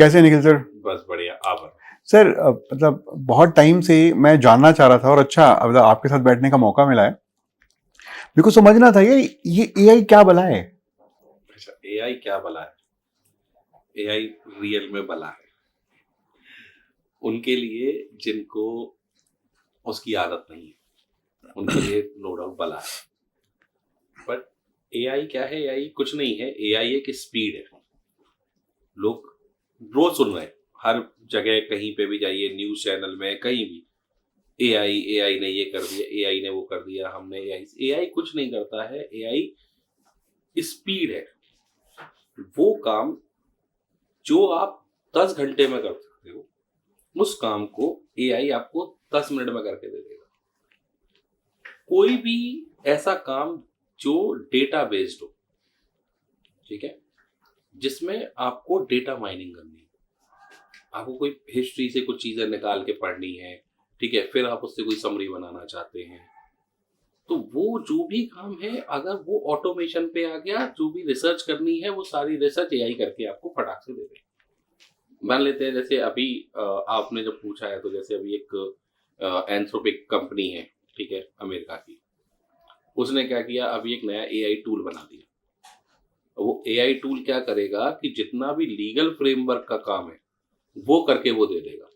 कैसे निखिल सर? बस बढ़िया। आप सर मतलब बहुत टाइम से मैं जानना चाह रहा था और अच्छा मतलब आपके साथ बैठने का मौका मिला है। मेरे को समझना था ये एआई क्या बला है? अच्छा, एआई क्या बला है? एआई रियल में बला है उनके लिए जिनको उसकी आदत नहीं है, उनके लिए नो डाउट बला है। बट एआई क्या है? एआई कुछ नहीं है। एआई एक स्पीड है। लोग रोज सुन रहे हैं, हर जगह कहीं पे भी जाइए, न्यूज चैनल में कहीं भी एआई एआई ने ये कर दिया, एआई ने वो कर दिया, हमने एआई कुछ नहीं करता है। एआई स्पीड है। वो काम जो आप 10 घंटे में कर सकते हो, उस काम को एआई आपको 10 मिनट में करके दे देगा। कोई भी ऐसा काम जो डेटा बेस्ड हो, ठीक है, जिसमें आपको डेटा माइनिंग करनी है, आपको कोई हिस्ट्री से कुछ चीजें निकाल के पढ़नी है, ठीक है, फिर आप उससे कोई समरी बनाना चाहते हैं, तो वो जो भी काम है, अगर वो ऑटोमेशन पे आ गया, जो भी रिसर्च करनी है वो सारी रिसर्च एआई करके आपको फटाक से दे देगा। मान लेते हैं जैसे अभी आपने जब पूछा है, तो जैसे अभी एक एंथ्रोपिक कंपनी है, ठीक है, अमेरिका की, उसने क्या किया, अभी एक नया एआई टूल बना दिया। वो एआई टूल क्या करेगा कि जितना भी लीगल फ्रेमवर्क का काम है वो करके वो दे देगा।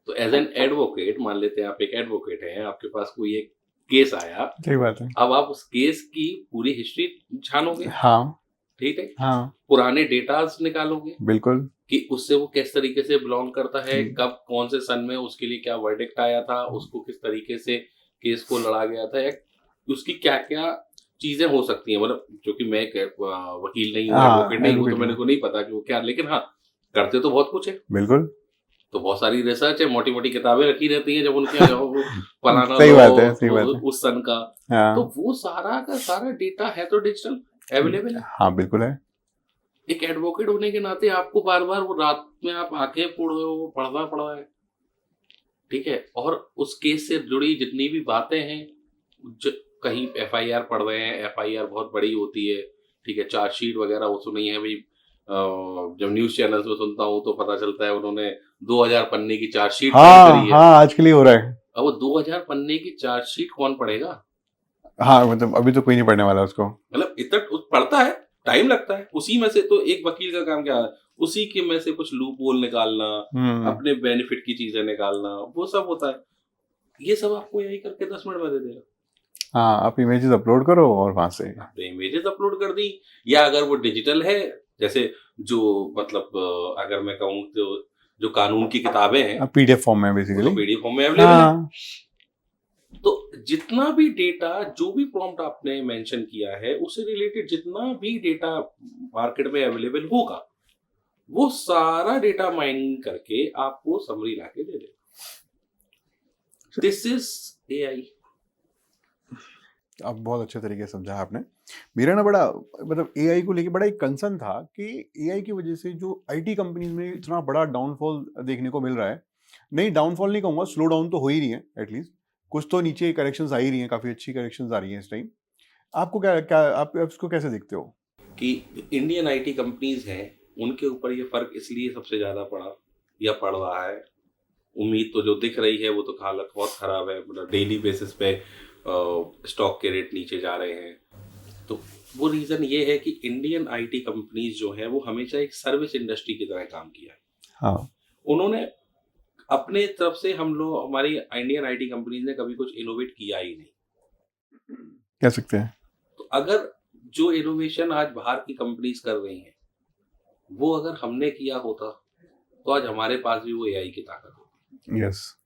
तो एज एन एडवोकेट, मान लेते हैं आप एक एडवोकेट हैं, आपके पास कोई एक केस आया, सही बात है। अब आप उस केस की पूरी हिस्ट्री छानोगे, हाँ ठीक है, हाँ पुराने डेटास निकालोगे बिल्कुल। कि उससे वो किस तरीके से बिलोंग करता है, कब कौन से सन में उसके लिए क्या वर्डिक्ट आया था, उसको किस तरीके से केस को लड़ा गया था, या उसकी क्या क्या चीजें हो सकती हैं। मतलब क्योंकि मैं एक वकील नहीं हूँ, एडवोकेट नहीं हूँ, तो मैंने को नहीं पता कि वो क्या, लेकिन हाँ, करते तो बहुत कुछ है। बिल्कुल तो बहुत सारी रिसर्च है, मोटी मोटी किताबें रखी रहती हैं जब उनके यहाँ जाओ, वो फलाना सही लो बात है, सही बात है। उस सन का। तो हाँ वो सारा का सारा डेटा है तो डिजिटल अवेलेबल है। हाँ बिल्कुल है। एक एडवोकेट होने के नाते आपको बार बार वो रात में आप आंखें फोड़ रहे हो, वो पढ़ना पड़ रहा है, ठीक है, और उस केस से जुड़ी जितनी भी बातें हैं, कहीं एफआईआर पढ़ रहे हैं, एफआईआर बहुत बड़ी होती है, ठीक है, चार्जशीट वगैरह वो सुनी है भाई। जब न्यूज चैनल्स में सुनता हूँ तो पता चलता है उन्होंने 2000 पन्ने की चार्जशीट फाइल करी है। हाँ आजकल ही हो रहा है। अब वो 2000 पन्ने की चार्जशीट कौन पढ़ेगा? हाँ मतलब अभी तो कोई नहीं पढ़ने वाला उसको। मतलब इतना पढ़ता है, टाइम लगता है, उसी में से तो एक वकील का काम क्या है, उसी के में से कुछ लूप होल निकालना, अपने बेनिफिट की चीजें निकालना, वो सब होता है। ये सब आपको यही करके 10 मिनट में दे देगा। हाँ आप इमेजेस अपलोड करो और वहां से आपने इमेजेस अपलोड कर दी, या अगर वो डिजिटल है, जैसे जो मतलब अगर मैं कहूँ तो जो कानून की किताबें हैं, पीडीएफ फॉर्म में वो बेसिकली तो पीडीएफ फॉर्म में अवेलेबल है। तो जितना भी डेटा, जो भी प्रॉम्प्ट आपने मेंशन किया है, उससे रिलेटेड जितना भी डेटा मार्केट में अवेलेबल होगा, वो सारा डेटा माइनिंग करके आपको समरी लाके दे देगा। This is AI. अब बहुत अच्छे तरीके से समझा आपने। मेरा ना बड़ा मतलब एआई को लेके बड़ा एक कंसर्न था कि एआई की वजह से जो आईटी कंपनीज में इतना बड़ा डाउनफॉल देखने को मिल रहा है। नहीं डाउनफॉल नहीं कहूँगा, स्लो डाउन तो हो ही रही है, एटलीस्ट कुछ तो नीचे करेक्शंस आ ही रही हैं, काफ़ी अच्छी करेक्शंस आ रही हैं इस टाइम। आपको क्या क्या आप इसको कैसे देखते हो? कि इंडियन आईटी कंपनीज हैं, उनके ऊपर ये फर्क इसलिए सबसे ज़्यादा पड़ा या पड़ रहा है। उम्मीद तो जो दिख रही है वो तो हालत बहुत ख़राब है, मतलब डेली बेसिस पे स्टॉक के रेट नीचे जा रहे हैं। तो वो रीज़न ये है कि इंडियन आईटी कंपनीज जो हैं वो हमेशा एक सर्विस इंडस्ट्री की तरह काम किया है। हाँ उन्होंने अपने तरफ से, हम लोग, हमारी इंडियन आईटी कंपनीज ने कभी कुछ इनोवेट किया ही नहीं, कह सकते हैं। तो अगर जो इनोवेशन आज बाहर की कंपनीज कर रही हैं वो अगर हमने किया होता तो आज हमारे पास भी वो एआई की ताकत होती। यस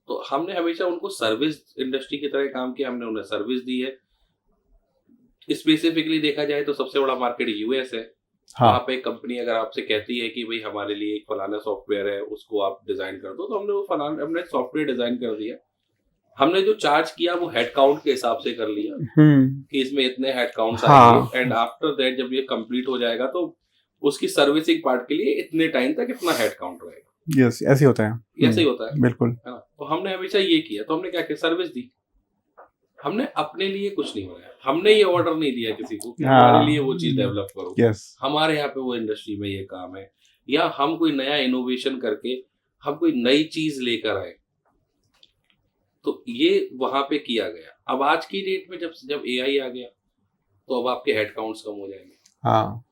तो हमने हमेशा उनको सर्विस इंडस्ट्री की तरह काम किया, हमने उन्हें सर्विस दी है। स्पेसिफिकली देखा जाए तो सबसे बड़ा मार्केट यूएस है। हाँ वहाँ पे कंपनी अगर आपसे कहती है कि भाई हमारे लिए एक फलाना सॉफ्टवेयर है, उसको आप डिजाइन कर दो, तो हमने वो फलाना, हमने सॉफ्टवेयर डिजाइन कर दिया। हमने जो चार्ज किया वो हेड काउंट के हिसाब से कर लिया कि इसमें इतने हेड काउंट्स आएंगे, एंड आफ्टर दैट जब ये कंप्लीट हो जाएगा तो उसकी सर्विसिंग पार्ट के लिए इतने टाइम तक इतना हेड काउंट रहेगा। यस ऐसे ही होता है। ऐसे ही होता है, बिल्कुल। है ना? तो हमने हमेशा ये किया, तो हमने क्या किया, सर्विस दी। हमने अपने लिए कुछ नहीं बनाया, हमने ये ऑर्डर नहीं दिया किसी को कि हाँ। हमारे लिए वो चीज डेवलप करो, यस हमारे यहाँ पे वो इंडस्ट्री में ये काम है, या हम कोई नया इनोवेशन करके हम कोई नई चीज लेकर आए, तो ये वहां पे किया गया। अब आज की डेट में जब एआई आ गया, तो अब आपके हेड काउंट्स कम हो जाएंगे, हाँ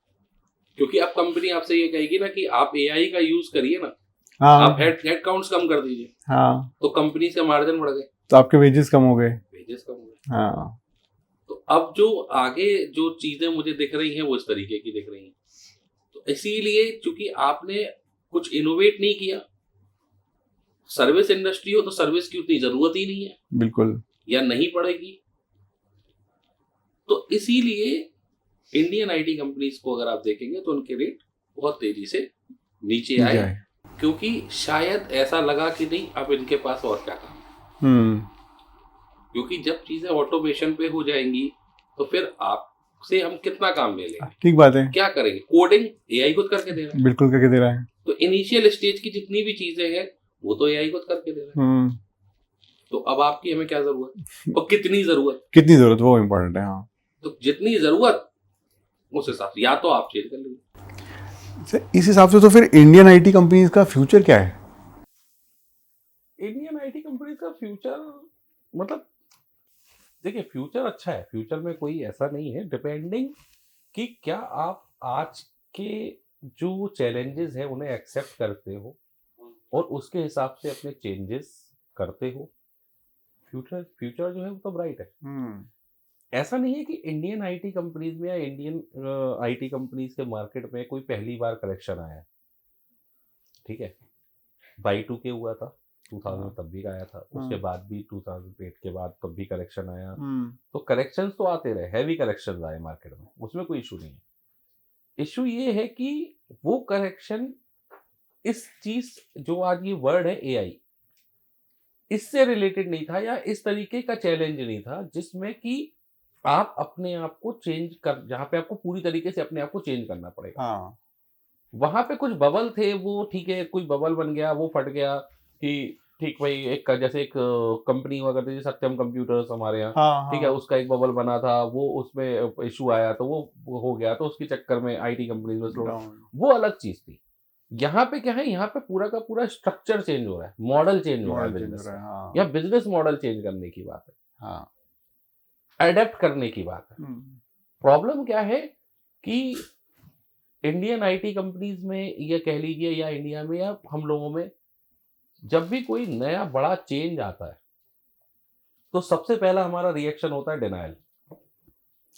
क्योंकि अब कंपनी आपसे ये कहेगी ना कि आप एआई का यूज करिए ना, आप हाँ हेड काउंट्स कम कर दीजिए, हाँ, तो कंपनी का मार्जिन बढ़ गए, तो आपके वेजेस कम हो गए। वेजेस कम हो गए। हाँ तो अब जो आगे जो चीजें मुझे दिख रही हैं वो इस तरीके की दिख रही हैं। तो इसीलिए चूंकि आपने कुछ इनोवेट नहीं किया, सर्विस इंडस्ट्री हो तो सर्विस की उतनी जरूरत ही नहीं है बिल्कुल। या नहीं पड़ेगी, तो इसीलिए इंडियन आईटी कंपनीज को अगर आप देखेंगे तो उनके रेट बहुत तेजी से नीचे आए, जाए। क्योंकि शायद ऐसा लगा कि नहीं अब इनके पास और क्या काम है। हम्म, क्योंकि जब चीजें ऑटोमेशन पे हो जाएंगी तो फिर आपसे हम कितना काम ले लेंगे, ठीक बात है, क्या करेंगे, कोडिंग एआई खुद करके दे रहा है, बिल्कुल करके दे रहा है। तो इनिशियल स्टेज की जितनी भी चीजें हैं वो तो एआई खुद करके दे रहा है, तो अब आपकी हमें क्या जरूरत और कितनी जरूरत, कितनी जरूरत वो इम्पोर्टेंट है। हाँ, तो जितनी जरूरत उस हिसाब से या तो आप चेंज कर लीजिए। इस हिसाब से तो फिर इंडियन आईटी कंपनीज का फ्यूचर क्या है? इंडियन आईटी कंपनी का फ्यूचर, मतलब देखिए फ्यूचर अच्छा है, फ्यूचर में कोई ऐसा नहीं है, डिपेंडिंग कि क्या आप आज के जो चैलेंजेस हैं उन्हें एक्सेप्ट करते हो और उसके हिसाब से अपने चेंजेस करते हो। फ्यूचर फ्यूचर जो है वो तो ब्राइट है। ऐसा नहीं है कि इंडियन आईटी कंपनीज में या इंडियन आईटी कंपनीज के मार्केट में कोई पहली बार करेक्शन आया है, ठीक है, Y2K हुआ था 2000 तब भी आया था, उसके बाद भी 2008 के बाद तब भी करेक्शन आया, तो करेक्शंस तो आते रहे, हैवी करेक्शंस आए मार्केट में, उसमें कोई इशू नहीं है। इशू ये है कि वो करेक्शन इस चीज जो आज ये वर्ड है एआई, इससे रिलेटेड नहीं था या इस तरीके का चैलेंज नहीं था जिसमें कि आप अपने आप को चेंज कर, जहां पे आपको पूरी तरीके से अपने आप को चेंज करना पड़ेगा। हाँ, वहां पे कुछ बबल थे, वो ठीक है, कोई बबल बन गया, वो फट गया कि ठीक भाई, एक जैसे एक कंपनी हुआ करती थी सत्यम कंप्यूटर्स हमारे यहाँ, हाँ, ठीक है, उसका एक बबल बना था, वो उसमें इशू आया तो वो हो गया, तो उसके चक्कर में आईटी कंपनीज में स्लो, वो अलग चीज थी। यहाँ पे क्या है, यहाँ पे पूरा का पूरा स्ट्रक्चर चेंज हो रहा है, मॉडल चेंज हो रहा है बिजनेस का, हाँ, या बिजनेस मॉडल चेंज करने की बात है, हाँ, अडेप्ट करने की बात है। प्रॉब्लम क्या है कि इंडियन आईटी कंपनीज में या कह लीजिए या इंडिया में या हम लोगों में, जब भी कोई नया बड़ा चेंज आता है तो सबसे पहला हमारा रिएक्शन होता है डिनायल।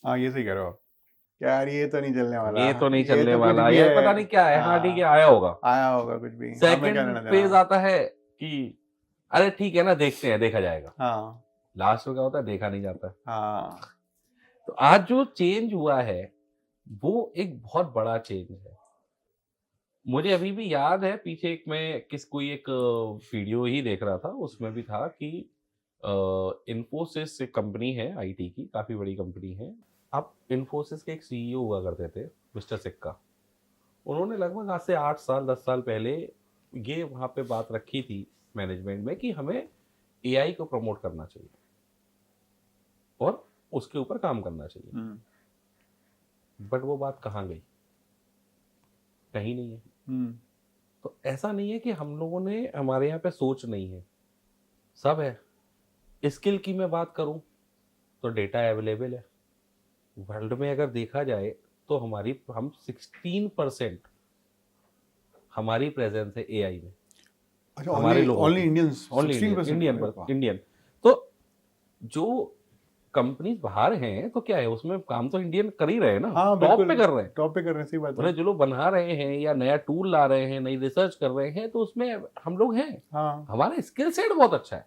हाँ, ये सही कह रहे हो आप। क्या यार, ये तो नहीं चलने वाला, ये तो नहीं ये चलने तो कुछ वाला, भी ये है। पता नहीं क्या है, हाँ ठीक है, आया होगा। आया होगा कुछ भी, हमें क्या लेना सेकंड फेज देना। आता है कि अरे ठीक है ना, देखते हैं, देखा जाएगा। हाँ, लास्ट में क्या होता है, देखा नहीं जाता है। हाँ, तो आज जो चेंज हुआ है वो एक बहुत बड़ा चेंज है। मुझे अभी भी याद है, पीछे एक मैं कोई एक वीडियो ही देख रहा था, उसमें भी था कि इन्फोसिस एक कंपनी है आईटी की, काफ़ी बड़ी कंपनी है। अब इन्फोसिस के एक सीईओ हुआ करते थे मिस्टर सिक्का, उन्होंने लगभग आज से 8 साल 10 साल पहले ये वहाँ पे बात रखी थी मैनेजमेंट में कि हमें एआई को प्रमोट करना चाहिए और उसके ऊपर काम करना चाहिए। बट वो बात कहाँ गई, कहीं नहीं है। तो ऐसा नहीं है कि हम लोगों ने, हमारे यहाँ पे सोच नहीं है, सब है। स्किल की मैं बात करूं तो डेटा अवेलेबल है वर्ल्ड में, अगर देखा जाए तो हम 16% हमारी प्रेजेंस है एआई में। अच्छा, हमारे लोगों ओनली इंडियंस, ओनली 16%? इंडियन। तो जो कंपनीज बाहर हैं तो क्या है, उसमें काम तो इंडियन कर ही रहे हैं ना, हाँ, टॉप बिल्कुल पे कर रहे हैं। टॉप पे कर रहे हैं, सही बात है। मतलब जो लोग बना रहे हैं या नया टूल ला रहे हैं, नई रिसर्च कर रहे हैं, तो उसमें हम लोग हैं। हाँ, हमारा स्किल सेट बहुत अच्छा है,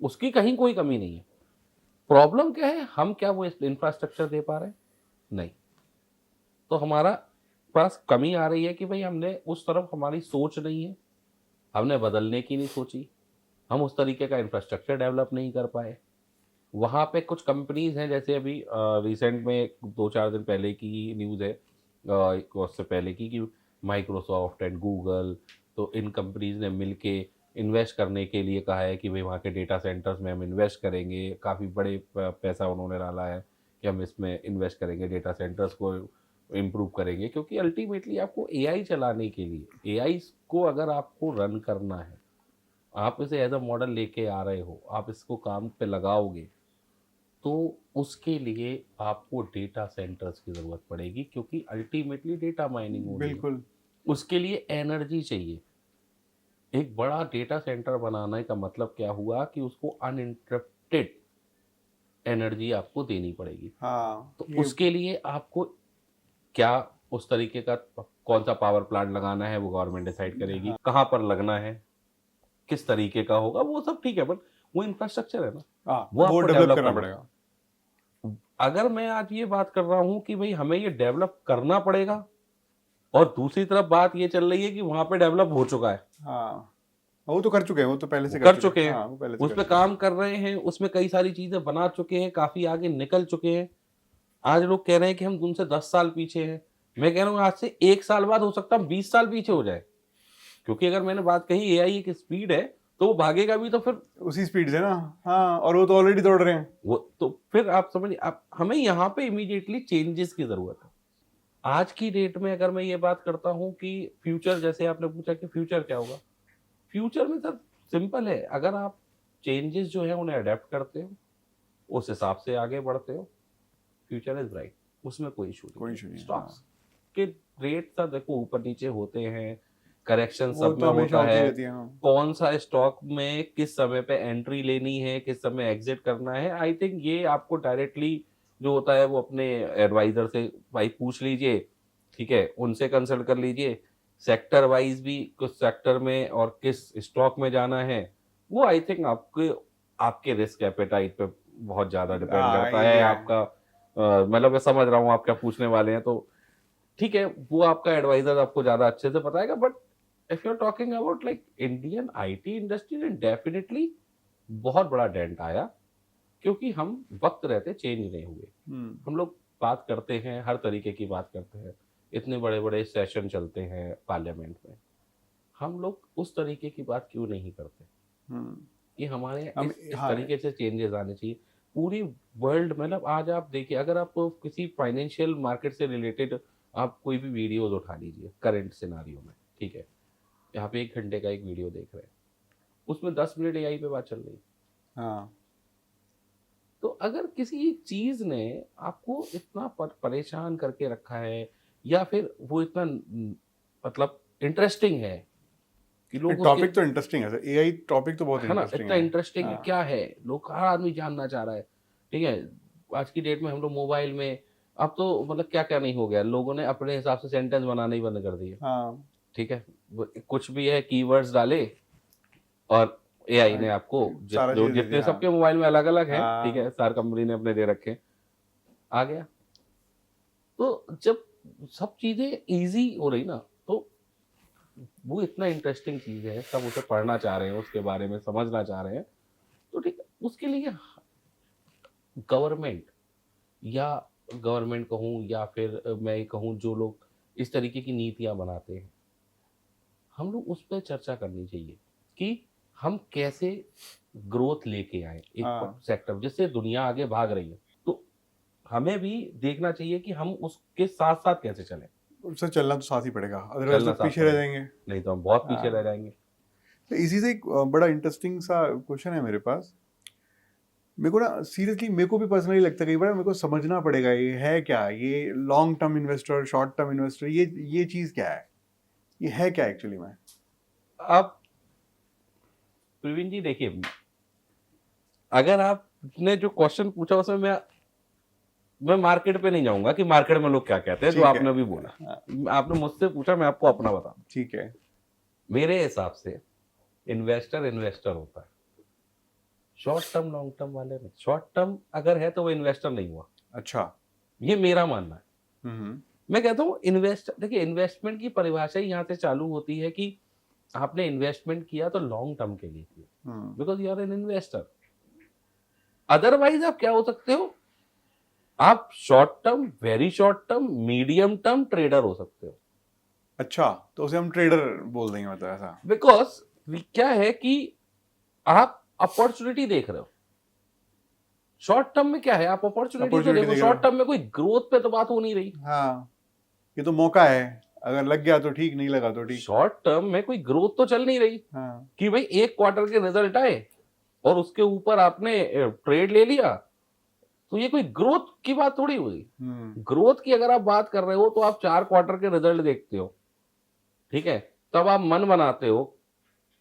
उसकी कहीं कोई कमी नहीं है। प्रॉब्लम क्या है, हम क्या वो इंफ्रास्ट्रक्चर दे पा रहे हैं? नहीं। तो हमारा पास कमी आ रही है कि भाई हमने उस तरफ, हमारी सोच नहीं है, हमने बदलने की नहीं सोची, हम उस तरीके का इंफ्रास्ट्रक्चर डेवलप नहीं कर पाए। वहाँ पे कुछ कंपनीज हैं, जैसे अभी रिसेंट में 2-4 दिन पहले की न्यूज़ है, उससे पहले की, कि माइक्रोसॉफ्ट एंड गूगल, तो इन कंपनीज ने मिलके इन्वेस्ट करने के लिए कहा है कि भाई वहाँ के डेटा सेंटर्स में हम इन्वेस्ट करेंगे, काफ़ी बड़े पैसा उन्होंने डाला है कि हम इसमें इन्वेस्ट करेंगे, डेटा सेंटर्स को इम्प्रूव करेंगे, क्योंकि अल्टीमेटली आपको एआई चलाने के लिए, एआई को अगर आपको रन करना है, आप इसे एज अ मॉडल लेके आ रहे हो, आप इसको काम पे लगाओगे, तो उसके लिए आपको डेटा सेंटर्स की ज़रूरत पड़ेगी, क्योंकि अल्टीमेटली डेटा माइनिंग होनी है। बिल्कुल उसके लिए एनर्जी चाहिए। एक बड़ा डेटा सेंटर बनाने का मतलब क्या हुआ कि उसको अनइंटरप्टेड एनर्जी आपको देनी पड़ेगी। हाँ तो ये उसके लिए आपको क्या उस तरीके का कौन सा पावर प्लांट लगाना है वो गवर्नमेंट डिसाइड करेगी, कहाँ पर लगना है, किस तरीके का होगा, वो सब ठीक है, बट वो इंफ्रास्ट्रक्चर है ना, हाँ वो वो आपको डेवलप डेवलप करना करना पड़ेगा। अगर मैं आज ये बात कर रहा हूँ कि भाई हमें ये डेवलप करना पड़ेगा, और दूसरी तरफ बात ये चल रही है कि वहां पे डेवलप हो चुका है, हाँ वो तो कर चुके हैं, वो तो पहले से कर चुके हैं, हाँ वो पहले से उस कर पे चुके काम कर रहे हैं, उसमें कई सारी चीजें बना चुके हैं, काफी आगे निकल चुके हैं। आज लोग कह रहे हैं कि हम उनसे 10 साल पीछे हैं। मैं कह रहा हूँ आज से 1 साल बाद हो सकता है 20 साल पीछे हो जाए, क्योंकि अगर मैंने बात कही एआई एक स्पीड है, तो वो भागेगा भी तो फिर हैं उसी स्पीड से ना। हाँ और वो तो ऑलरेडी दौड़ रहे हैं। वो तो फिर आप समझिए, आप हमें यहाँ पे इमीडिएटली चेंजेस की जरूरत है। आज की डेट में अगर मैं ये बात करता हूँ कि फ्यूचर, जैसे आपने पूछा कि फ्यूचर क्या होगा, फ्यूचर में सर सिंपल है, अगर आप चेंजेस जो है उन्हें अडेप्ट करते हो, उस हिसाब से आगे बढ़ते हो, फ्यूचर इज ब्राइट, उसमें कोई इशू कोई नहीं issue नहीं है, स्टॉक्स के रेट सब देखो ऊपर नीचे होते हैं, करेक्शन वो सब तो में हमेशा होता होती है, रहती है। हाँ कौन सा स्टॉक में किस समय पे एंट्री लेनी है, किस समय एग्जिट करना है, आई थिंक ये आपको डायरेक्टली जो होता है वो अपने एडवाइजर से भाई पूछ लीजिए, ठीक है, उनसे कंसल्ट कर लीजिए। सेक्टर वाइज भी किस सेक्टर में और किस स्टॉक में जाना है, वो आई थिंक आपके आपके रिस्क एपेटाइट पे बहुत ज्यादा डिपेंड करता ये भी है है। आपका। मतलब मैं समझ रहा हूँ आप क्या पूछने वाले हैं, तो ठीक है, वो आपका एडवाइजर आपको ज्यादा अच्छे से बताएगा, but if you are talking about like Indian IT industry में डेफिनेटली बहुत बड़ा डेंट आया, क्योंकि हम वक्त रहते चेंज नहीं हुए। हम लोग बात करते हैं, हर तरीके की बात करते हैं, इतने बड़े बड़े सेशन चलते हैं पार्लियामेंट में, हम लोग उस तरीके की बात क्यों नहीं करते कि हमारे हम इस हाँ तरीके से चेंजेस आने चाहिए पूरी वर्ल्ड। मतलब आज आप देखिए, अगर आप किसी फाइनेंशियल मार्केट से रिलेटेड आप कोई भी वीडियोज उठा लीजिए करंट सिनारियो में, ठीक है, यहाँ पे 1 घंटे का एक वीडियो देख रहे हैं, उसमें 10 मिनट एआई पे बात चल रही है। हाँ तो अगर किसी एक चीज ने आपको इतना परेशान करके रखा है, या फिर वो इतना मतलब इंटरेस्टिंग है कि लोग उसके, टॉपिक तो इंटरेस्टिंग है, एआई टॉपिक तो बहुत है ना, इंटरेस्टिंग इतना है। इंटरेस्टिंग है, हाँ क्या है, लोग हर आदमी जानना चाह रहा है, ठीक है। आज की डेट में हम लोग मोबाइल में अब तो मतलब क्या क्या नहीं हो गया, लोगों ने अपने हिसाब से सेंटेंस बनाना ही बंद कर दिए, हाँ ठीक है, कुछ भी है कीवर्ड्स डाले और एआई ने आपको सारा चीज दे जितने दिया। सबके मोबाइल में अलग अलग है, ठीक हाँ है, सार कंपनी ने अपने दे रखे, आ गया। तो जब सब चीजें इजी हो रही ना, तो वो इतना इंटरेस्टिंग चीज है, सब उसे पढ़ना चाह रहे हैं, उसके बारे में समझना चाह रहे हैं, तो ठीक है, उसके लिए गवर्नमेंट या गवर्नमेंट कहूँ या फिर मैं कहूँ जो लोग इस तरीके की नीतियां बनाते हैं, हम लोग उस पर चर्चा करनी चाहिए कि हम कैसे ग्रोथ लेके आए एक हाँ सेक्टर, जिससे दुनिया आगे भाग रही है, तो हमें भी देखना चाहिए कि हम उसके साथ साथ कैसे चलें। उससे चलना तो साथ ही पड़ेगा, अदरवाइज चलना तो साथ पीछे रह पड़ेगा, जाएंगे। नहीं तो हम बहुत पीछे हाँ रह जाएंगे। तो इसी से एक बड़ा इंटरेस्टिंग सा क्वेश्चन है मेरे पास। मेरे को ना सीरियसली, मेरे को भी पर्सनली लगता है कई बार मेरे को समझना पड़ेगा ये है क्या, ये long term investor, short term investor, ये चीज़ क्या है, ये है क्या एक्चुअली में। अब प्रवीण जी देखिए, अगर आपने जो क्वेश्चन पूछा उसमें मैं मार्केट पे नहीं जाऊंगा कि मार्केट में लोग क्या कहते हैं, जो ठीक है। आपने भी बोला, हाँ, आपने मुझसे पूछा, मैं आपको अपना बता। ठीक है। मेरे हिसाब से इन्वेस्टर होता है, शॉर्ट टर्म लॉन्ग टर्म वाले में। शॉर्ट टर्म अगर है तो वो इन्वेस्टर नहीं हुआ, अच्छा। ये मेरा मानना है। हम्म मैं कहता हूँ देखिए, इन्वेस्टमेंट की परिभाषा ही यहाँ से चालू होती है कि आपने इन्वेस्टमेंट किया तो लॉन्ग टर्म के लिए किया, because you are an investor. Otherwise आप क्या हो सकते हो, आप short term, very short term, medium term trader हो सकते हो। अच्छा, तो उसे हम ट्रेडर बोल देंगे, मतलब ऐसा। बिकॉज क्या है कि आप अपॉर्चुनिटी देख रहे हो। शॉर्ट टर्म में क्या है, आप अपॉर्चुनिटी तो Opportunity देखो, देख रहे शॉर्ट हो। टर्म में कोई ग्रोथ पे तो बात हो नहीं रही। हाँ, ये तो मौका है, अगर लग गया तो ठीक, नहीं लगा तो ठीक। शॉर्ट टर्म में कोई ग्रोथ तो चल नहीं रही हाँ, कि भाई एक क्वार्टर के रिजल्ट आए और उसके ऊपर आपने ट्रेड ले लिया, तो ये कोई ग्रोथ की बात थोड़ी हुई। ग्रोथ की अगर आप बात कर रहे हो तो आप 4 क्वार्टर के रिजल्ट देखते हो, ठीक है, तब आप मन बनाते हो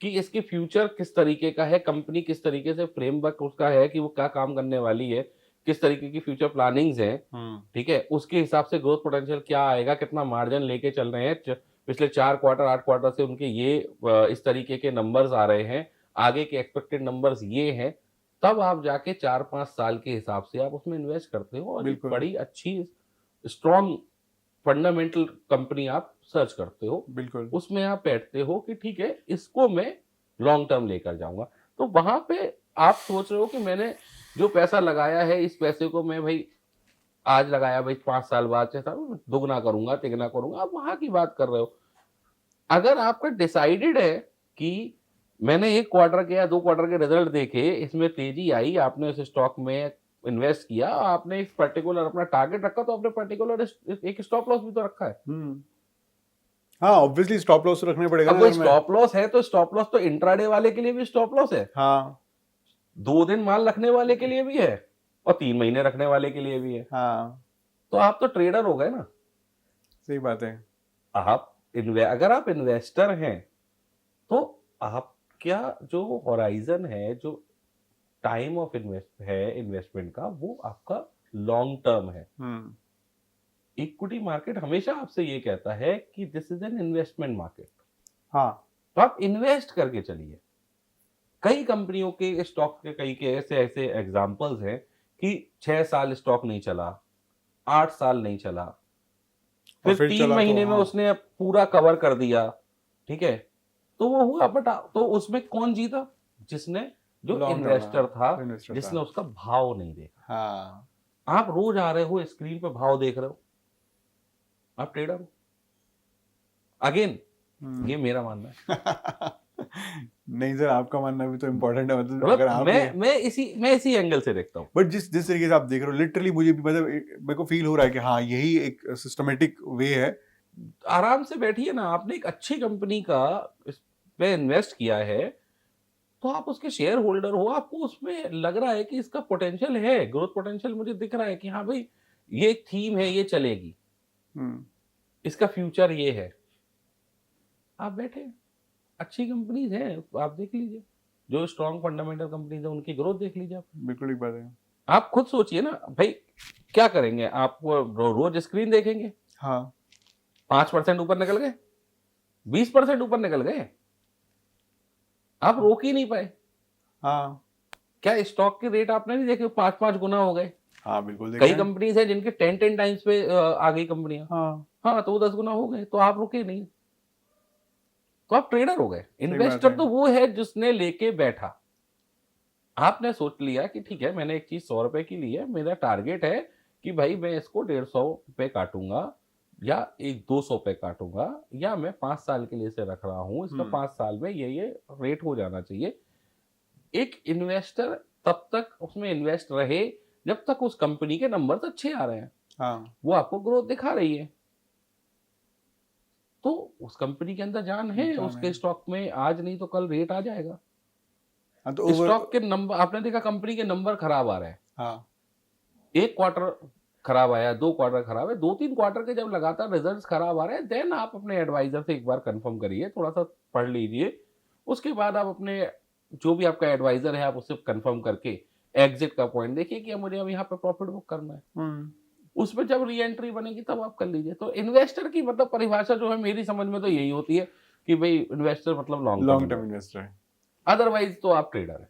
कि इसकी फ्यूचर किस तरीके का है, कंपनी किस तरीके से फ्रेमवर्क उसका है कि वो क्या काम करने वाली है, किस तरीके की फ्यूचर प्लानिंग्स हैं, ठीक है, उसके हिसाब से ग्रोथ पोटेंशियल क्या आएगा, कितना मार्जिन लेके चल रहे हैं, पिछले 4 क्वार्टर 8 क्वार्टर से उनके ये इस तरीके के नंबर्स आ रहे हैं, आगे के एक्सपेक्टेड नंबर्स ये हैं, तब आप जाके 4-5 साल के हिसाब से आप उसमें इन्वेस्ट करते हो और एक बिल्कुल। बड़ी अच्छी स्ट्रॉन्ग फंडामेंटल कंपनी आप सर्च करते हो, बिल्कुल। उसमें आप बैठते हो कि ठीक है इसको मैं लॉन्ग टर्म लेकर जाऊंगा। तो वहां पे आप सोच रहे हो कि मैंने जो पैसा लगाया है इस पैसे को मैं भाई आज लगाया, भाई 5 साल बाद 6 साल में दुगना करूंगा तिगना करूंगा, आप वहां की बात कर रहे हो। अगर आपका डिसाइडेड है कि मैंने 1 क्वार्टर के या 2 क्वार्टर के रिजल्ट देखे, इसमें तेजी आई, आपने उस स्टॉक में इन्वेस्ट किया, आपने एक पर्टिकुलर अपना टारगेट रखा, तो आपने पर्टिकुलर एक स्टॉप लॉस भी तो रखा है। हाँ, ऑब्वियसली स्टॉप लॉस रखने पड़ेगा अब ना वो अगर मैं। स्टॉप लॉस है तो स्टॉप लॉस तो इंट्राडे वाले के लिए भी स्टॉप लॉस है, हाँ 2 दिन माल रखने वाले के लिए भी है और 3 महीने रखने वाले के लिए भी है। हाँ, तो आप तो ट्रेडर हो गए ना। सही बात है। आप अगर आप इन्वेस्टर हैं तो आपका जो होराइजन है, जो टाइम ऑफ इन्वेस्टमेंट का, वो आपका लॉन्ग टर्म है। इक्विटी मार्केट हमेशा आपसे ये कहता है कि this is an investment market. हाँ, तो आप इन्वेस्ट करके चलिए। कई कंपनियों के स्टॉक के कई के ऐसे ऐसे एग्जांपल्स हैं कि 6 साल स्टॉक नहीं चला, 8 साल नहीं चला, और फिर फिर 3 चला तो महीने में हाँ, उसने पूरा कवर कर दिया, ठीक है, तो वो हुआ। बट तो उसमें कौन जीता? जिसने, जो लॉन्ग टर्म इन्वेस्टर था, इन्वेस्टर जिसने था। उसका भाव नहीं देखा। हाँ, आप रोज आ रहे हो स्क्रीन पे भाव देख रहे हो, आप ट्रेडर हो। अगेन ये मेरा मानना है। नहीं सर, आपका मानना भी तो इम्पोर्टेंट है, मतलब मतलब अगर आप मैं इसी एंगल से देखता हूँ। बट जिस जिस तरीके से आप देख रहे हो, लिटरली मुझे भी मतलब मेरे को फील हो रहा है कि हाँ यही एक सिस्टमेटिक वे है। आराम से बैठिए ना, आपने एक अच्छी कंपनी का पे इन्वेस्ट किया है तो आप उसके शेयर होल्डर हो, आपको उसमें लग रहा है कि इसका पोटेंशियल है, ग्रोथ पोटेंशियल मुझे दिख रहा है कि हाँ भाई ये एक थीम है, ये चलेगी, हम्म, इसका फ्यूचर ये है। आप बैठे, अच्छी कंपनीज हैं, आप देख लीजिए, जो स्ट्रॉन्ग फंडामेंटल कंपनीज है उनकी ग्रोथ देख लीजिए आप। बिल्कुल एक बात है। आप खुद सोचिए ना भाई, क्या करेंगे आप? रोज स्क्रीन देखेंगे, हाँ 5% ऊपर निकल गए, 20% ऊपर निकल गए, आप रोक ही नहीं पाए। हाँ क्या स्टॉक के रेट आपने नहीं देखे 5-5 गुना हो गए? हाँ, बिल्कुल कई देखा है। कंपनीज है जिनके 10 टाइम्स पे आ गई कंपनियां। हाँ, हाँ, तो वो 10 गुना हो गए, तो आप रुके नहीं, तो आप ट्रेडर हो गए। बात इन्वेस्टर है। तो वो है जिसने लेके बैठा। आपने सोच लिया कि ठीक है, मैंने एक चीज 100 रुपए की ली है, मेरा टारगेट है कि भाई मैं इसको 150 पे काटूंगा या एक 200 पे काटूंगा, या मैं 5 साल के लिए इसे रख रहा हूं, इसका 5 साल में ये रेट हो जाना चाहिए। एक इन्वेस्टर तब तक उसमें इन्वेस्ट रहे जब तक उस कंपनी के नंबर्स अच्छे आ रहे हैं, हाँ, वो आपको ग्रोथ दिखा रही है, तो उस कंपनी के अंदर जान है, जान उसके है। स्टॉक में आज नहीं तो कल रेट आ जाएगा। हाँ तो स्टॉक के नंबर आपने देखा, कंपनी के नंबर खराब आ रहे हैं, हाँ 1 क्वार्टर खराब आया, 2 क्वार्टर खराब है, 2-3 क्वार्टर के जब लगातार रिजल्ट्स खराब आ रहे हैं, देन आप अपने एडवाइजर से एक बार कंफर्म करिए, थोड़ा सा पढ़ लीजिए, उसके बाद आप अपने जो भी आपका एडवाइजर है आप उससे कंफर्म करके एग्जिट का पॉइंट देखिए कि मुझे अब यहाँ पे प्रॉफिट बुक करना है, उसमें जब री एंट्री बनेगी तब आप कर लीजिए। तो इन्वेस्टर की मतलब परिभाषा जो है मेरी समझ में तो यही होती है कि भाई इन्वेस्टर मतलब लॉन्ग टर्म इन्वेस्टर है। अदरवाइज तो आप ट्रेडर है।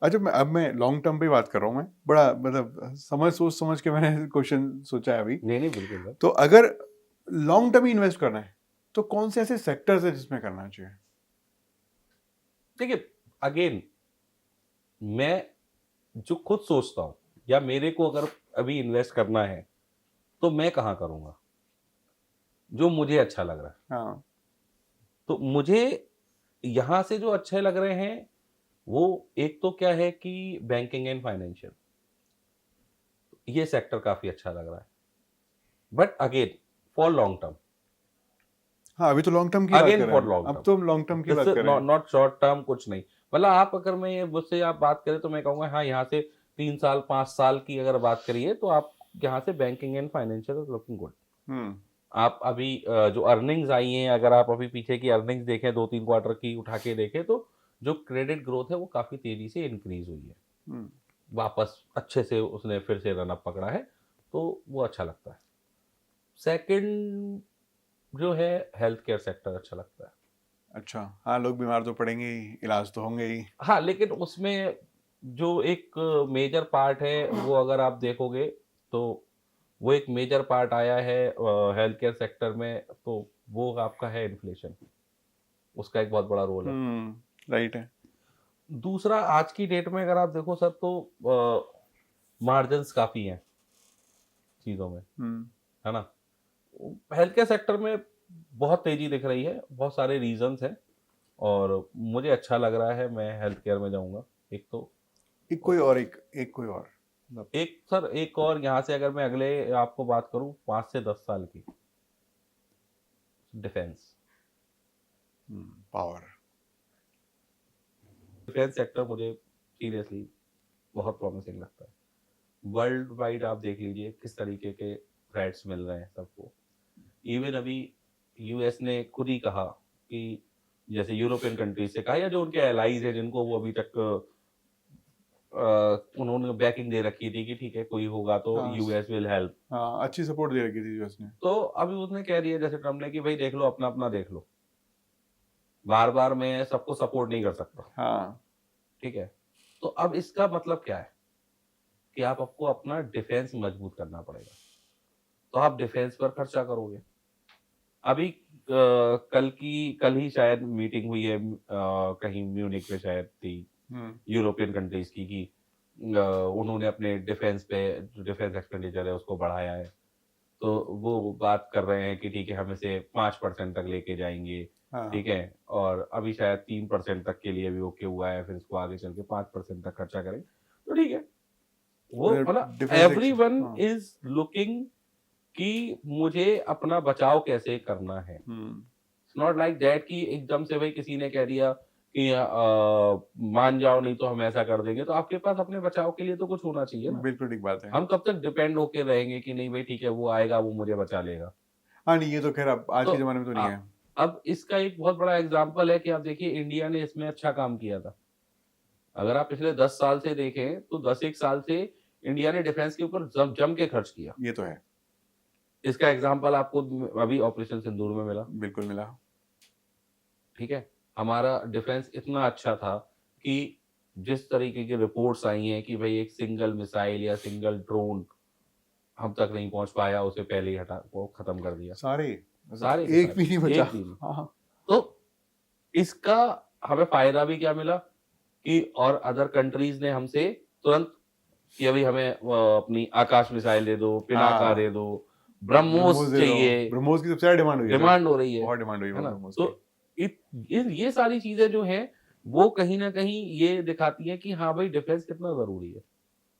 अच्छा, अब मैं लॉन्ग टर्म पे बात कर रहा हूँ। मैं बड़ा मतलब सोच समझ के मैंने क्वेश्चन सोचा है अभी। नहीं बिल्कुल सर। तो अगर लॉन्ग टर्म ही इन्वेस्ट करना है तो कौन से ऐसे सेक्टर्स है जिसमें करना चाहिए? देखिए अगेन, मैं जो खुद सोचता हूं या मेरे को अगर अभी इन्वेस्ट करना है तो मैं कहाँ करूंगा, जो मुझे अच्छा लग रहा है। हाँ तो मुझे यहाँ से जो अच्छे लग रहे हैं वो एक तो क्या है कि बैंकिंग एंड फाइनेंशियल, ये सेक्टर काफी अच्छा लग रहा है, but again for long term, हाँ अभी तो लॉन्ग टर्म की बात अगेन कर रहे फॉर हैं, लॉन्ग अब टर्म, तो हम लॉन्ग टर्म की बात कर रहे हैं। नॉट शॉर्ट टर्म कुछ नहीं। मतलब आप अगर मैं ये मुझसे आप बात करें तो मैं कहूँगा हाँ यहाँ से 3 साल 5 साल की अगर बात करिए तो आप यहाँ से banking and financial is looking good. Hmm आप अभी जो अर्निंग्स आई हैं, अगर आप अभी पीछे की अर्निंग्स देखें 2-3 क्वार्टर की उठा के देखें तो जो क्रेडिट ग्रोथ है वो काफी तेजी से इंक्रीज हुई है, हम्म वापस अच्छे से उसने फिर से रन अप पकड़ा है, तो वो अच्छा लगता है। सेकंड जो है हेल्थ केयर सेक्टर अच्छा लगता है। अच्छा, हाँ लोग बीमार तो पड़ेंगे ही, इलाज तो होंगे ही। हाँ, लेकिन उसमें जो एक मेजर पार्ट है वो अगर आप देखोगे तो वो एक मेजर पार्ट आया है हेल्थ केयर सेक्टर में, तो वो आपका है इन्फ्लेशन, उसका एक बहुत बड़ा रोल है। राइट है। दूसरा आज की डेट में अगर आप देखो सर तो मार्जिन्स काफ़ी हैं चीज़ों में, है ना। हेल्थ केयर सेक्टर में बहुत तेज़ी दिख रही है, बहुत सारे रीजंस हैं और मुझे अच्छा लग रहा है, मैं हेल्थ केयर में जाऊंगा। एक तो एक कोई और एक कोई और मतलब एक सर एक और यहाँ से अगर मैं अगले आपको बात करूं 5 से 10 साल की, डिफेंस पावर। डिफेंस सेक्टर मुझे सीरियसली बहुत प्रॉमिसिंग लगता है। वर्ल्ड वाइड आप देख लीजिए किस तरीके के थ्रेट्स मिल रहे हैं सबको। इवन अभी यूएस ने खुद ही कहा कि जैसे यूरोपियन कंट्रीज से कहा या जो उनके एलाइज हैं जिनको वो अभी तक उन्होंने बैकिंग दे रखी थी कि ठीक है कोई होगा तो हाँ, यूएस विल हेल्प, हाँ अच्छी सपोर्ट दे रखी थी यूएस ने। तो अभी उसने कह दिया जैसे ट्रम्प ने कि भाई देख लो अपना अपना देख लो, बार बार मैं सबको सपोर्ट नहीं कर सकता। हाँ ठीक है, तो अब इसका मतलब क्या है कि आप आपको अपना डिफेंस मजबूत करना पड़ेगा, तो आप डिफेंस पर खर्चा करोगे। अभी कल ही शायद मीटिंग हुई है कहीं म्यूनिक में शायद थी यूरोपियन कंट्रीज की कि उन्होंने अपने डिफेंस पे जो डिफेंस एक्सपेंडिचर है उसको बढ़ाया है, तो वो बात कर रहे हैं कि ठीक है हम इसे 5% तक लेके जाएंगे। हाँ ठीक है, और अभी शायद 3% तक के लिए भी ओके हुआ है, फिर इसको आगे चल के 5% तक खर्चा करेंगे, तो ठीक है। वो मतलब डिफेंस एवरीवन इज लुकिंग कि मुझे अपना बचाव कैसे करना है। नॉट लाइक दैट कि एकदम से भाई किसी ने कह दिया कि मान जाओ नहीं तो हम ऐसा कर देंगे, तो आपके पास अपने बचाव के लिए तो कुछ होना चाहिए ना। बिल्कुल ठीक बात है। हम कब तक डिपेंड होके रहेंगे कि नहीं भाई ठीक है वो आएगा वो मुझे बचा लेगा। हाँ नहीं ये तो खैर अब आज तो के जमाने में तो नहीं है। अब इसका एक बहुत बड़ा एग्जाम्पल है कि आप देखिए इंडिया ने इसमें अच्छा काम किया था। अगर आप पिछले 10 साल से देखें तो 10-1 साल से इंडिया ने डिफेंस के ऊपर जम के खर्च किया। ये तो है। इसका एग्जाम्पल आपको अभी ऑपरेशन सिंदूर में मिला। बिल्कुल मिला। ठीक है, हमारा डिफेंस इतना अच्छा था कि जिस तरीके की रिपोर्ट्स आई हैं कि भाई एक सिंगल मिसाइल या सिंगल ड्रोन हम तक नहीं पहुंच पाया, उसे पहले ही हटा वो खत्म कर दिया। सारे सारे एक भी नहीं बचा। एक भी नहीं। हाँ तो इसका हमें फायदा भी क्या मिला कि और अदर कंट्रीज ने हमसे तुरंत कि अभी हमें अपनी आकाश मिसाइल दे दो, पिनाका दे दो, ब्रह्मोस चाहिए, ब्रह्मोस की सबसे ज्यादा डिमांड हुई है, डिमांड हो रही है, बहुत डिमांड हुई है है ना। ब्रह्मोस तो की। ये सारी चीजें जो हैं वो कहीं ना कहीं ये दिखाती है कि हाँ भाई डिफेंस कितना जरूरी है,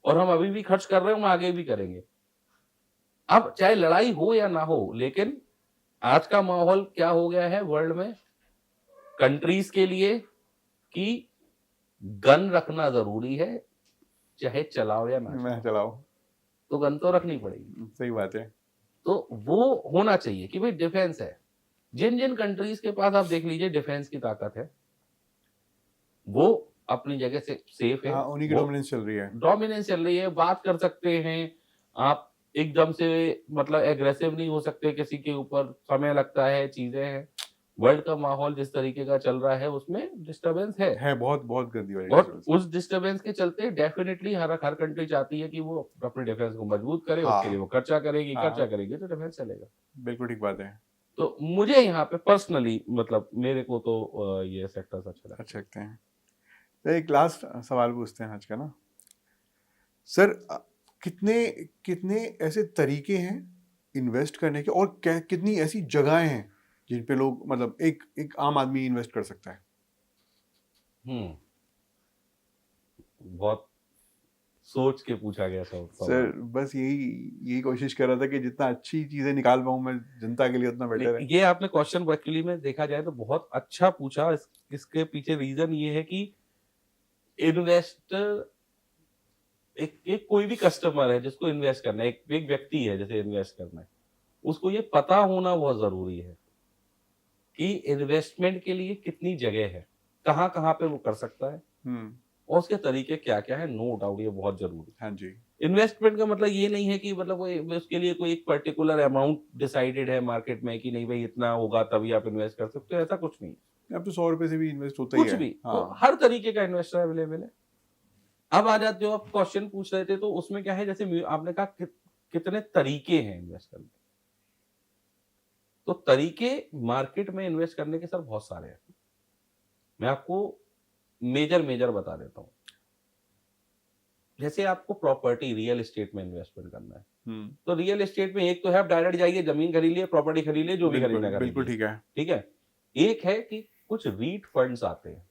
और हम अभी भी खर्च कर रहे हैं, हम आगे भी करेंगे। अब चाहे लड़ाई हो या ना हो, लेकिन आज का माहौल क्या हो गया है वर्ल्ड में कंट्रीज के लिए कि गन रखना जरूरी है, चाहे चलाओ या ना मैं चलाओ, तो गन तो रखनी पड़ेगी। सही बात है। तो वो होना चाहिए कि भाई डिफेंस है। जिन जिन कंट्रीज के पास आप देख लीजिए डिफेंस की ताकत है वो अपनी जगह से सेफ है, हाँ उन्हीं की डोमिनेंस चल रही है। डोमिनेंस चल रही है, बात कर सकते हैं आप, एकदम से मतलब एग्रेसिव नहीं हो सकते किसी के ऊपर, समय लगता है, चीजें हैं। वर्ल्ड का माहौल जिस तरीके का चल रहा है उसमें डिस्टरबेंस है बहुत बहुत गंदी वाली और disturbance। उस डिस्टरबेंस के चलते डेफिनेटली हर कंट्री चाहती है कि वो अपने डिफेंस को मजबूत करे, हाँ, उसके लिए वो खर्चा करेगी, हाँ, खर्चा करेगी तो डिफेंस चलेगा। बिल्कुल ठीक बात है। तो मुझे यहाँ पे पर्सनली मतलब मेरे को तो ये सेक्टर्स अच्छा लगता है। अच्छे लगते हैं। तो एक लास्ट सवाल पूछते हैं आज का ना सर, कितने कितने ऐसे तरीके हैं इन्वेस्ट करने के और कितनी ऐसी जगहें हैं जिन पे लोग मतलब एक एक आम आदमी इन्वेस्ट कर सकता है? बहुत सोच के पूछा गया सवाल। सर बस यही कोशिश कर रहा था कि जितना अच्छी चीजें निकाल पाऊं मैं जनता के लिए उतना बेटर है। नहीं, ये आपने क्वेश्चन एक्चुअली में देखा जाए तो बहुत अच्छा पूछा। इसके पीछे रीजन ये है कि इन्वेस्टर एक कोई भी कस्टमर है जिसको इन्वेस्ट करना है, एक व्यक्ति है जैसे इन्वेस्ट करना है, उसको ये पता होना बहुत जरूरी है कि इन्वेस्टमेंट के लिए कितनी जगह है, कहाँ कहाँ पे वो कर सकता है और उसके तरीके क्या क्या है। नो डाउट ये बहुत जरूरी है। हाँ जी। इन्वेस्टमेंट का मतलब ये नहीं है कि मतलब उसके लिए कोई एक पर्टिकुलर अमाउंट डिसाइडेड है मार्केट में कि नहीं भाई इतना होगा तभी आप इन्वेस्ट कर सकते हो, ऐसा कुछ नहीं। अब तो 100 रुपए से भी इन्वेस्ट होता ही कुछ है। भी तो हाँ। हर तरीके का इन्वेस्टर अवेलेबल है। अब आ जाते जो आप क्वेश्चन पूछ रहे थे तो उसमें क्या है, जैसे आपने कहा कितने तरीके हैं इन्वेस्ट करने के। तो तरीके मार्केट में इन्वेस्ट करने के सर बहुत सारे हैं। मैं आपको मेजर बता देता हूं। जैसे आपको प्रॉपर्टी रियल एस्टेट में इन्वेस्टमेंट करना है तो रियल एस्टेट में एक तो है आप डायरेक्ट जाइए जमीन खरीद लिए, प्रॉपर्टी खरीद लिए, जो भी खरीदना खरीद बिल्कुल लिए। ठीक है। ठीक है। एक है कि कुछ रीट फंड्स आते हैं,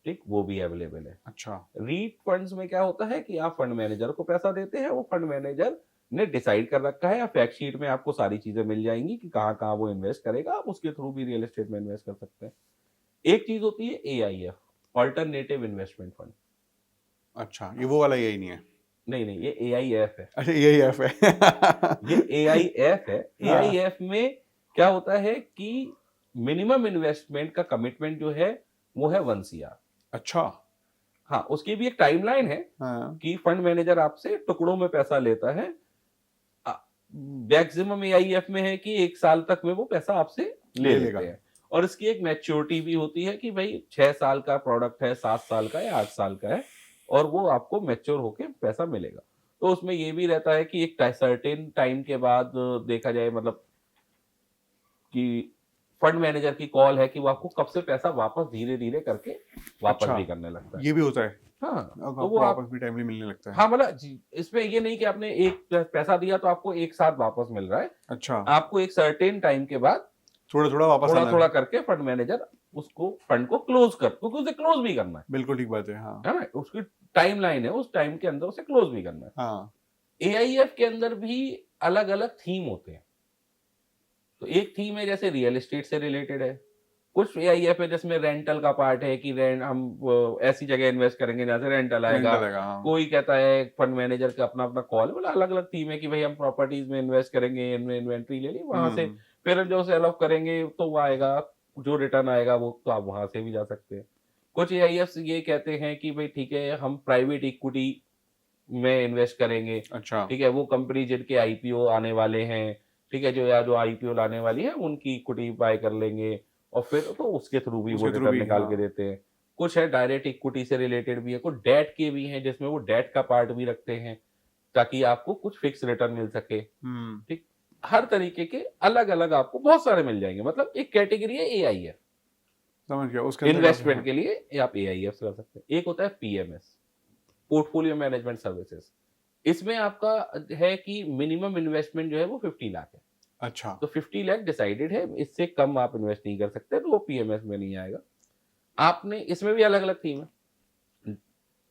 ठीक, वो भी अवेलेबल है। अच्छा। रीट फंड्स में क्या होता है कि आप फंड मैनेजर को पैसा देते हैं, वो फंड मैनेजर ने डिसाइड कर रखा है, या फैक्ट शीट में आपको सारी चीजें मिल जाएंगी कि कहाँ कहाँ वो इन्वेस्ट करेगा, आप उसके थ्रू भी रियल एस्टेट में इन्वेस्ट कर सकते हैं। एक चीज होती है AIF, ऑल्टरनेटिव इन्वेस्टमेंट फंड। अच्छा, ये वो वाला यही नहीं है। नहीं, ये AIF है। अच्छा, यही एफ है। ये AIF है। हाँ। AIF में क्या होता है कि मिनिमम इन्वेस्टमेंट का कमिटमेंट जो है वो है 1 CR। अच्छा। हाँ, उसकी भी एक टाइमलाइन है हाँ। कि फंड मैनेजर आपसे टुकड़ों में पैसा लेता है। मैक्सिमम AIF में है कि 1 साल तक में वो पैसा आपसे ले लेगा। लेते हैं। और इसकी एक मैच्योरिटी भी होती है कि भाई 6 साल का प्रोडक्ट है, 7 साल का या 8 साल का है, और वो आपको मैच्योर होके पैसा मिलेगा। तो उसमें ये भी रहता है कि एक सर्टेन टाइम के बाद देखा जाए, मतलब कि फंड मैनेजर की कॉल है कि वो आपको कब से पैसा वापस धीरे धीरे करके वापस अच्छा, भी करने लगता है। ये भी होता है। हाँ, अब तो आपको वो आप वापस भी टाइमली मिलने लगता है। हाँ मतलब इसमें ये नहीं कि आपने एक पैसा दिया तो आपको एक साथ वापस मिल रहा है। अच्छा, आपको एक सर्टेन टाइम के बाद थोड़ा थोड़ा वापस थोड़ा आना थोड़ा है। करके फंड मैनेजर उसको फंड को क्लोज कर, क्योंकि उसे क्लोज भी करना बिल्कुल ठीक बात है। हाँ। है ना, उसकी टाइम लाइन है, उस टाइम के अंदर उसे क्लोज भी करना है। हाँ। AIF के अंदर भी अलग अलग थीम होते हैं। तो एक थीम है जैसे रियल एस्टेट से रिलेटेड है, कुछ AIF है जिसमें रेंटल का पार्ट है कि रेंट हम ऐसी जगह इन्वेस्ट करेंगे जहाँ से रेंटल आएगा। रेंटल आएगा, हाँ। कोई कहता है फंड मैनेजर का अपना अपना कॉल, मतलब अलग अलग थीम है कि भाई हम प्रॉपर्टीज में इन्वेस्ट करेंगे, इनमें इन्वेंट्री ले ली, वहां से फिर जो सेल ऑफ करेंगे तो वो आएगा, जो रिटर्न आएगा वो तो आप वहां से भी जा सकते हैं। कुछ AIF ये कहते हैं कि भाई ठीक है हम प्राइवेट इक्विटी में इन्वेस्ट करेंगे। अच्छा। ठीक है, वो कंपनी जिनके IPO आने वाले हैं, ठीक है, जो IPO लाने वाली है उनकी इक्विटी बाय कर लेंगे और फिर तो उसके थ्रू भी वो उसके थ्रू रिटर्न भी, निकाल के हाँ। देते हैं। कुछ है डायरेक्ट इक्विटी से रिलेटेड भी है, कुछ डेट के भी हैं जिसमें वो डेट का पार्ट भी रखते हैं ताकि आपको कुछ फिक्स रिटर्न मिल सके। ठीक, हर तरीके के अलग अलग आपको बहुत सारे मिल जाएंगे। मतलब एक कैटेगरी है AIF, समझ गया। उसके अंदर इन्वेस्टमेंट के लिए आप AIF कर सकते हैं। एक होता है PMS, पोर्टफोलियो मैनेजमेंट सर्विसेज। इसमें आपका है कि मिनिमम इन्वेस्टमेंट जो है वो 50 लाख है। अच्छा। तो 50 लाख डिसाइडेड है, इससे कम आप इन्वेस्ट नहीं कर सकते, तो वो PMS में नहीं आएगा। आपने इसमें भी अलग अलग थीम है,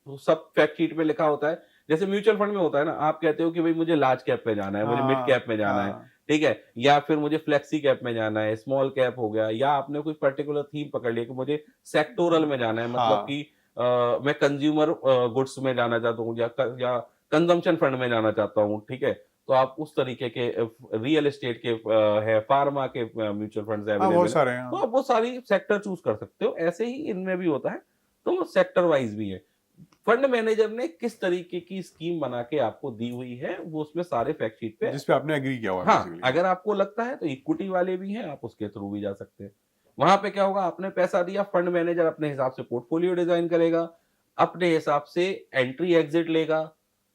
तो सब फैक्ट शीट में लिखा होता है। जैसे म्यूचुअल फंड में होता है ना, आप कहते हो कि भाई मुझे लार्ज कैप में जाना है, मुझे मिड कैप में जाना है, ठीक है, या फिर मुझे फ्लेक्सी कैप में जाना है, स्मॉल कैप हो गया, या आपने कोई पर्टिकुलर थीम पकड़ लिया कि मुझे सेक्टोरल में जाना है, मतलब कि मैं कंज्यूमर गुड्स में जाना चाहता हूँ या कंजम्पशन फंड में जाना चाहता हूँ। ठीक है, तो आप उस तरीके के रियल एस्टेट के है, फार्मा के म्यूचुअल फंड हाँ, अवेलेबल बहुत है, सारे हैं, तो हाँ। आप वो सारी सेक्टर चूज कर सकते हो। ऐसे ही इनमें भी होता है, तो सेक्टर वाइज भी है। फंड मैनेजर ने किस तरीके की स्कीम बना के आपको दी हुई है वो उसमें सारे फैक्ट शीट पे। जिस पे आपने एग्री किया हुआ है हाँ, बेसिकली। अगर आपको लगता है तो इक्विटी वाले भी हैं, आप उसके थ्रू भी जा सकते हैं। वहां पे क्या होगा, आपने पैसा दिया, फंड मैनेजर अपने हिसाब से पोर्टफोलियो डिजाइन करेगा, अपने हिसाब से एंट्री एग्जिट लेगा।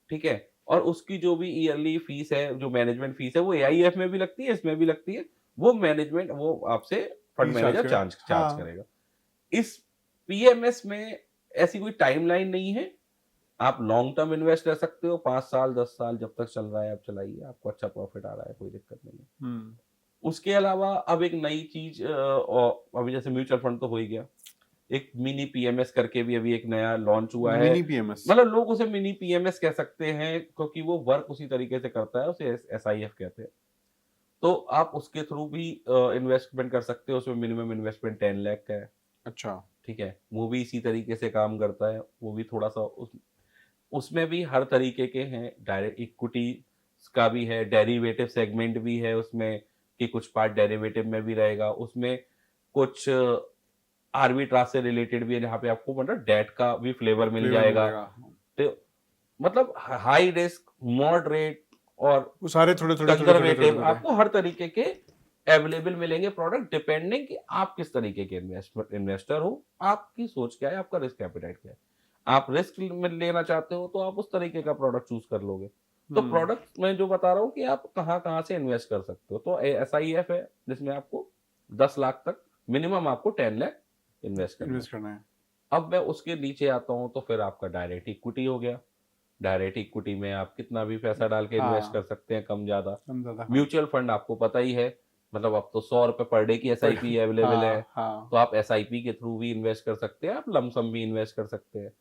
ठीक है, और उसकी जो भी ईयरली फीस है, जो मैनेजमेंट फीस है, वो AIF में भी लगती है, इसमें भी लगती है, वो मैनेजमेंट वो आपसे फंड फीस चार्ज मैनेजर करेगा। चार्ज हाँ। करेगा। इस PMS में ऐसी कोई टाइमलाइन नहीं है, आप लॉन्ग टर्म इन्वेस्ट कर सकते हो, 5 साल 10 साल जब तक चल रहा है आप चलाइए, आपको अच्छा प्रॉफिट आ रहा है, कोई दिक्कत नहीं है। उसके अलावा अब एक नई चीज, और अभी जैसे म्यूचुअल फंड तो हो ही गया, एक मिनी पीएमएस करके भी अभी एक नया लॉन्च हुआ है। Mini PMS. मतलब लोग उसे मिनी पीएमएस कह सकते हैं क्योंकि वो वर्क उसी तरीके से करता है, उसे एसआईएफ कहते हैं। तो आप उसके थ्रू भी इन्वेस्टमेंट कर सकते हो, उसमें मिनिमम इन्वेस्टमेंट 10 लाख का है। अच्छा। ठीक है, वो भी इसी तरीके से काम करता है, वो भी थोड़ा सा उसमें भी हर तरीके के हैं, डायरेक्ट इक्विटी का भी है, डेरिवेटिव सेगमेंट भी है उसमें, कि कुछ पार्ट डेरिवेटिव में भी रहेगा, उसमें कुछ आर्बिट्राज से रिलेटेड भी है जहाँ पे आपको मतलब डेट का भी फ्लेवर मिल जाएगा। तो मतलब हाई रिस्क, मॉडरेट और वो सारे थोड़े थोड़े थोड़े थोड़े थोड़े कंजर्वेटिव, थोड़े। आपको हर तरीके के अवेलेबल मिलेंगे प्रोडक्ट, डिपेंडिंग कि आप किस तरीके के इन्वेस्टर हो, आपकी सोच क्या है, आपका रिस्क एपेटाइट क्या है। आप रिस्क में लेना चाहते हो तो आप उस तरीके का प्रोडक्ट चूज कर लोगे। तो प्रोडक्ट मैं जो बता रहा हूँ कि आप कहाँ कहाँ से इन्वेस्ट कर सकते हो, तो एसआईएफ है जिसमें आपको 10 लाख तक मिनिमम, आपको 10 लाख इन्वेस्ट करना है। अब मैं उसके नीचे आता हूँ तो फिर आपका डायरेक्ट इक्विटी हो गया। डायरेक्ट इक्विटी में आप कितना भी पैसा डाल के इन्वेस्ट कर सकते हैं, कम ज्यादा। म्यूचुअल फंड आपको पता ही है, मतलब अब तो 100 रुपए पर डे की एसआईपी अवेलेबल है। तो आप एसआईपी के थ्रू भी इन्वेस्ट कर सकते हैं, आप लमसम भी इन्वेस्ट कर सकते हैं।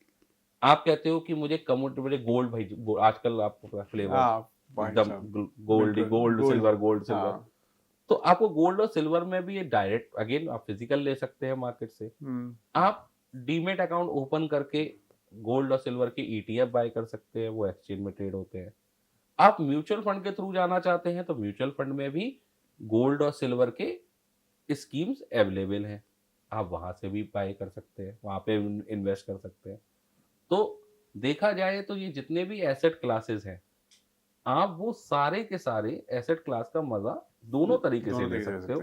आप कहते हो कि मुझे कमोडिटी, मुझे गोल्ड, भाई आजकल आपको फ्लेवर एकदम गोल्ड सिल्वर, तो आपको गोल्ड और सिल्वर में भी डायरेक्ट अगेन आप फिजिकल ले सकते हैं मार्केट से। आप डीमेट अकाउंट ओपन करके गोल्ड और सिल्वर के ईटीएफ बाय कर सकते हैं, वो एक्सचेंज में ट्रेड होते हैं। आप म्यूचुअल फंड के थ्रू जाना चाहते हैं तो म्यूचुअल फंड में भी गोल्ड और सिल्वर के स्कीम्स अवेलेबल हैं, आप वहां से भी बाय कर सकते हैं, वहां पे इन्वेस्ट कर सकते हैं। तो देखा जाए तो ये जितने भी एसेट क्लासेस हैं, आप वो सारे के सारे एसेट क्लास का मजा दोनों तरीके से ले सकते हो।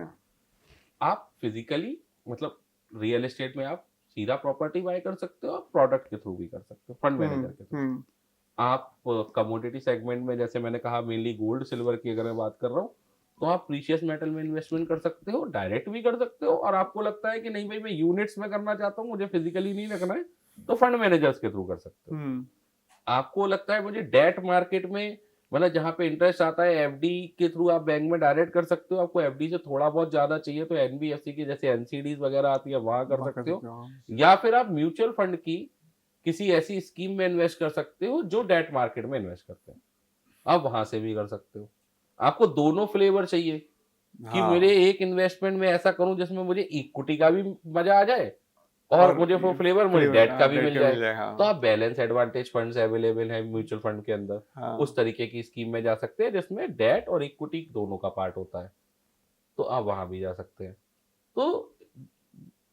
आप फिजिकली मतलब रियल एस्टेट में आप सीधा प्रॉपर्टी बाय कर सकते हो, आप प्रोडक्ट के थ्रू भी कर सकते हो, फंड मैनेजर के थ्रू। आप कमोडिटी सेगमेंट में जैसे मैंने कहा मेनली गोल्ड सिल्वर की अगर मैं बात कर रहा हूँ, तो आप प्रीशियस मेटल में इन्वेस्टमेंट कर सकते हो, डायरेक्ट भी कर सकते हो, और आपको लगता है कि नहीं भाई मैं यूनिट्स में करना चाहता हूँ, मुझे फिजिकली नहीं रखना है, तो फंड मैनेजर्स के थ्रू कर सकते हो। आपको लगता है मुझे डेट मार्केट में, मतलब जहां पे इंटरेस्ट आता है, एफडी के थ्रू आप बैंक में डायरेक्ट कर सकते हो, आपको एफडी से थोड़ा बहुत ज्यादा चाहिए तो एनबीएफसी की जैसे एनसीडीज वगैरह आती है वहां कर सकते हो, या फिर आप म्यूचुअल फंड की किसी ऐसी स्कीम में इन्वेस्ट कर सकते हो जो डेट मार्केट में इन्वेस्ट करते हैं, आप वहां से भी कर सकते हो। आपको दोनों फ्लेवर चाहिए कि मेरे एक इन्वेस्टमेंट में ऐसा करूं जिसमें मुझे इक्विटी का भी मजा आ जाए और मुझे वो फ्लेवर मुझे डेट का भी मिल जाए, तो आप बैलेंस एडवांटेज फंड्स अवेलेबल है म्यूचुअल फंड के अंदर, उस तरीके की स्कीम में जा सकते हैं जिसमें डेट और इक्विटी दोनों का पार्ट होता है, तो आप वहां भी जा सकते हैं। तो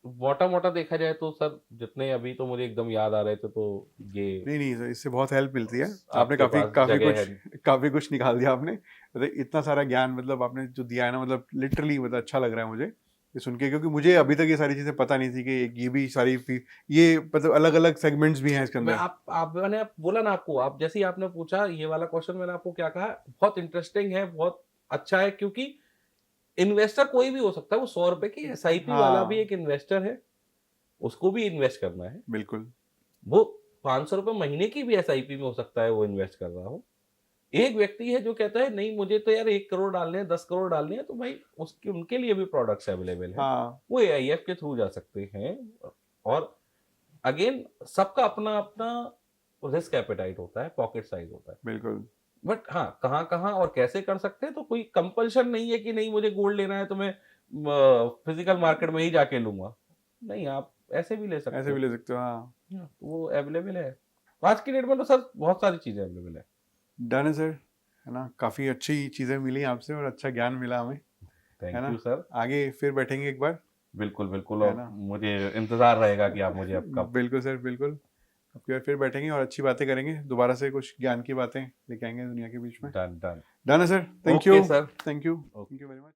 मोटा मोटा देखा जाए तो सर जितने अभी तो मुझे एकदम याद आ रहे थे, तो ये नहीं सर, इससे बहुत हेल्प मिलती है। आपने आपके काफी कुछ निकाल दिया आपने, इतना सारा ज्ञान मतलब आपने जो दिया है ना, मतलब लिटरली मतलब अच्छा लग रहा है मुझे ये सुन के, क्योंकि मुझे अभी तक ये सारी चीजें पता नहीं थी कि ये भी सारी ये मतलब अलग अलग सेगमेंट्स भी हैं इसके अंदर। मैंने बोला ना आपको, आप जैसे ही आपने पूछा ये वाला क्वेश्चन, मैंने आपको क्या कहा, बहुत इंटरेस्टिंग है, बहुत अच्छा है, क्योंकि इन्वेस्टर कोई भी हो सकता है, वो 100 रुपए की एसआईपी वाला भी एक इन्वेस्टर है, उसको भी इन्वेस्ट करना है, बिल्कुल। वो 500 रुपए महीने की भी एसआईपी में हो सकता है वो इन्वेस्ट कर रहा हो। एक व्यक्ति है जो कहता है नहीं मुझे तो यार 1 करोड़ डालने हैं, 10 करोड़ डालने हैं, तो भाई उसके उनके लिए भी प्रोडक्ट्स अवेलेबल है, वो एआईएफ के थ्रू जा सकते हैं। और अगेन सबका अपना अपना रिस्क एपेटाइट होता है, पॉकेट साइज होता है, बिल्कुल। बट हाँ कहाँ कहाँ और कैसे कर सकते हैं, तो कोई कंपल्शन नहीं है कि नहीं मुझे गोल्ड लेना है तो मैं फिजिकल मार्केट में ही जाके लूंगा, नहीं आप ऐसे भी ले सकते हो। हाँ, वो अवेलेबल है आज की डेट में, तो सर बहुत सारी चीजें अवेलेबल है। डन है सर, है ना, काफी अच्छी चीजें मिली आपसे और अच्छा ज्ञान मिला हमें। थैंक यू सर, आगे फिर बैठेंगे एक बार। बिल्कुल, और मुझे इंतजार रहेगा कि आप मुझे अब कब। बिल्कुल सर, बिल्कुल, अब फिर बैठेंगे और अच्छी बातें करेंगे, दोबारा से कुछ ज्ञान की बातें लेके आएंगे दुनिया के बीच में। डन है sir, thank you sir, thank you very much.